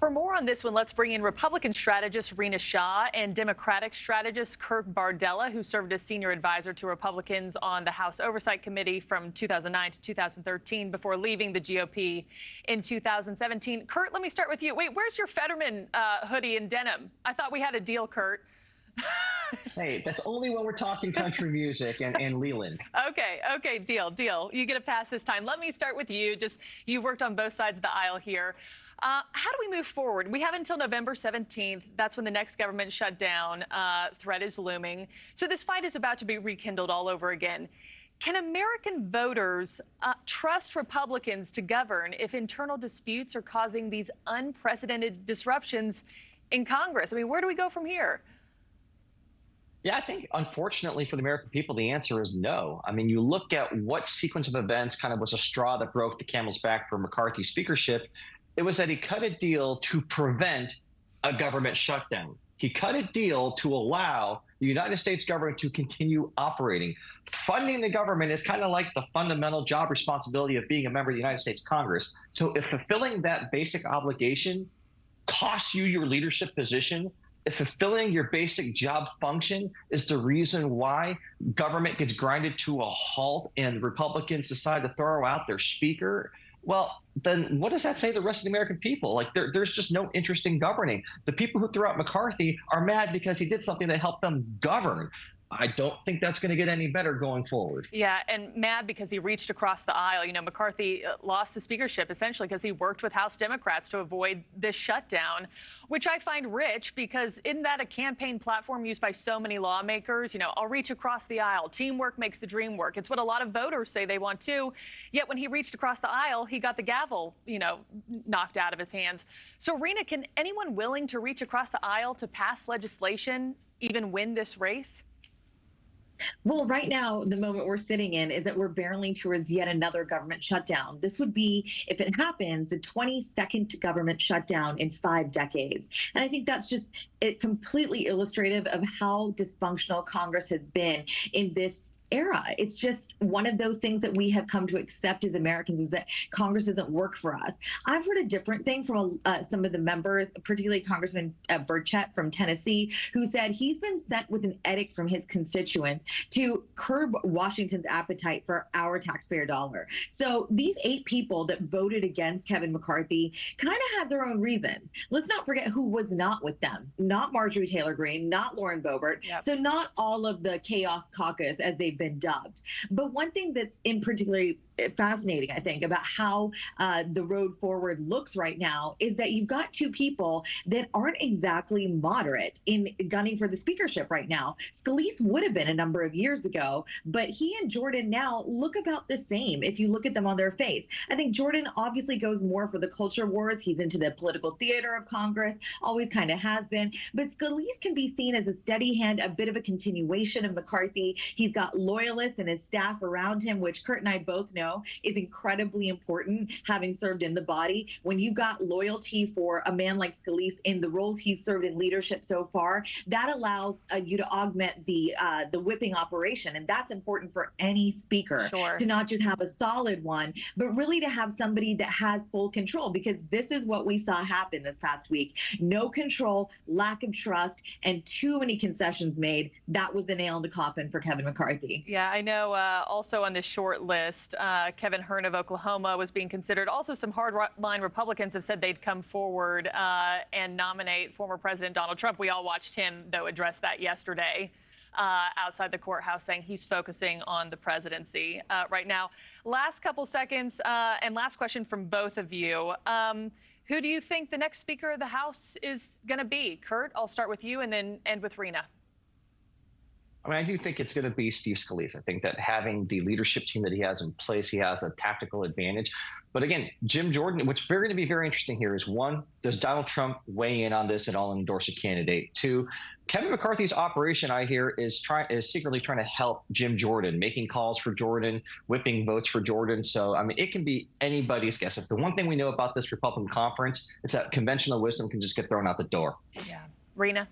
For more on this one, let's bring in Republican strategist Rina Shah and Democratic strategist Kurt Bardella, who served as senior advisor to Republicans on the House Oversight Committee from 2009 to 2013 before leaving the GOP in 2017. Kurt, let me start with you. Wait, where's your Fetterman hoodie and denim? I thought we had a deal, Kurt. Hey, that's only when we're talking country music and Leland. Okay, deal. You get a pass this time. Let me start with you. You've worked on both sides of the aisle here. How do we move forward? We have until November 17th. That's when the next government shutdown threat is looming. So this fight is about to be rekindled all over again. Can American voters trust Republicans to govern if internal disputes are causing these unprecedented disruptions in Congress? I mean, where do we go from here? Yeah, I think, unfortunately for the American people, the answer is no. I mean, you look at what sequence of events kind of was a straw that broke the camel's back for McCarthy's speakership. It was that he cut a deal to prevent a government shutdown. He cut a deal to allow the United States government to continue operating. Funding the government is kind of like the fundamental job responsibility of being a member of the United States Congress. So if fulfilling that basic obligation costs you your leadership position, if fulfilling your basic job function is the reason why government gets grinded to a halt and Republicans decide to throw out their speaker, well, then what does that say to the rest of the American people? Like, there's just no interest in governing. The people who threw out McCarthy are mad because he did something that helped them govern. I don't think that's going to get any better going forward. Yeah, and mad because he reached across the aisle. You know, McCarthy lost the speakership essentially because he worked with House Democrats to avoid this shutdown, which I find rich because isn't that a campaign platform used by so many lawmakers? You know, I'll reach across the aisle. Teamwork makes the dream work. It's what a lot of voters say they want too. Yet when he reached across the aisle, he got the gavel, knocked out of his hands. So, Rina, can anyone willing to reach across the aisle to pass legislation even win this race? Well, right now, the moment we're sitting in is that we're barreling towards yet another government shutdown. This would be, if it happens, the 22nd government shutdown in 5 decades. And I think that's just completely illustrative of how dysfunctional Congress has been in this era. It's just one of those things that we have come to accept as Americans, is that Congress doesn't work for us. I've heard a different thing from some of the members, particularly Congressman Bankert from Tennessee, who said he's been sent with an edict from his constituents to curb Washington's appetite for our taxpayer dollar. So these 8 people that voted against Kevin McCarthy kind of had their own reasons. Let's not forget who was not with them. Not Marjorie Taylor Greene, not Lauren Boebert. Yep. So not all of the chaos caucus, as they've been dubbed. But one thing that's in particularly fascinating, I think, about how the road forward looks right now is that you've got 2 people that aren't exactly moderate in gunning for the speakership right now. Scalise would have been a number of years ago, but he and Jordan now look about the same if you look at them on their face. I think Jordan obviously goes more for the culture wars. He's into the political theater of Congress, always kind of has been. But Scalise can be seen as a steady hand, a bit of a continuation of McCarthy. He's got loyalists and his staff around him, which Kurt and I both know is incredibly important, having served in the body. When you got loyalty for a man like Scalise in the roles he's served in leadership so far, that allows you to augment the whipping operation. And that's important for any speaker, to not just have a solid one, but really to have somebody that has full control, because this is what we saw happen this past week. No control, lack of trust, and too many concessions made. That was the nail in the coffin for Kevin McCarthy. Yeah, I know also on this short list, Kevin Hern of Oklahoma was being considered. Also, some hardline Republicans have said they'd come forward and nominate former President Donald Trump. We all watched him, though, address that yesterday outside the courthouse, saying he's focusing on the presidency right now. Last couple seconds and last question from both of you. Who do you think the next Speaker of the House is going to be? Kurt, I'll start with you and then end with Rina. I mean, I do think it's going to be Steve Scalise. I think that having the leadership team that he has in place, he has a tactical advantage. But again, Jim Jordan, what's going to be very interesting here is, 1, does Donald Trump weigh in on this and all endorse a candidate? 2, Kevin McCarthy's operation, I hear, is secretly trying to help Jim Jordan, making calls for Jordan, whipping votes for Jordan. So, I mean, it can be anybody's guess. If the one thing we know about this Republican conference, it's that conventional wisdom can just get thrown out the door. Yeah. Rina,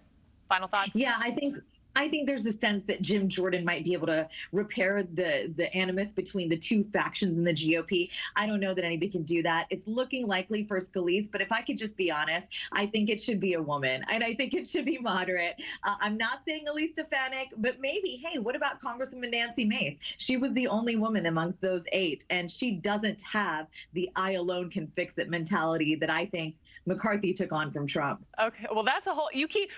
final thoughts? Yeah, I think I think there's a sense that Jim Jordan might be able to repair the animus between the two factions in the GOP. I don't know that anybody can do that. It's looking likely for Scalise, but if I could just be honest, I think it should be a woman, and I think it should be moderate. I'm not saying Elise Stefanik, but maybe, hey, what about Congresswoman Nancy Mace? She was the only woman amongst those 8, and she doesn't have the I alone can fix it mentality that I think McCarthy took on from Trump. Okay, well, that's a whole,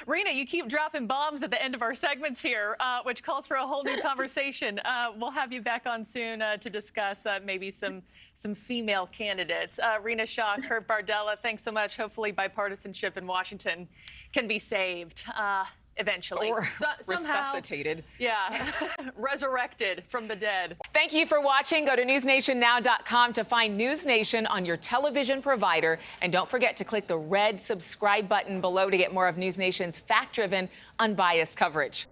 Rina, you keep dropping bombs at the end of our segments here, which calls for a whole new conversation. We'll have you back on soon to discuss maybe some female candidates. Rina Shah, Kurt Bardella, thanks so much. Hopefully bipartisanship in Washington can be saved eventually. Or resuscitated. Yeah, resurrected from the dead. Thank you for watching. Go to newsnationnow.com to find News Nation on your television provider. And don't forget to click the red subscribe button below to get more of News Nation's fact-driven, unbiased coverage.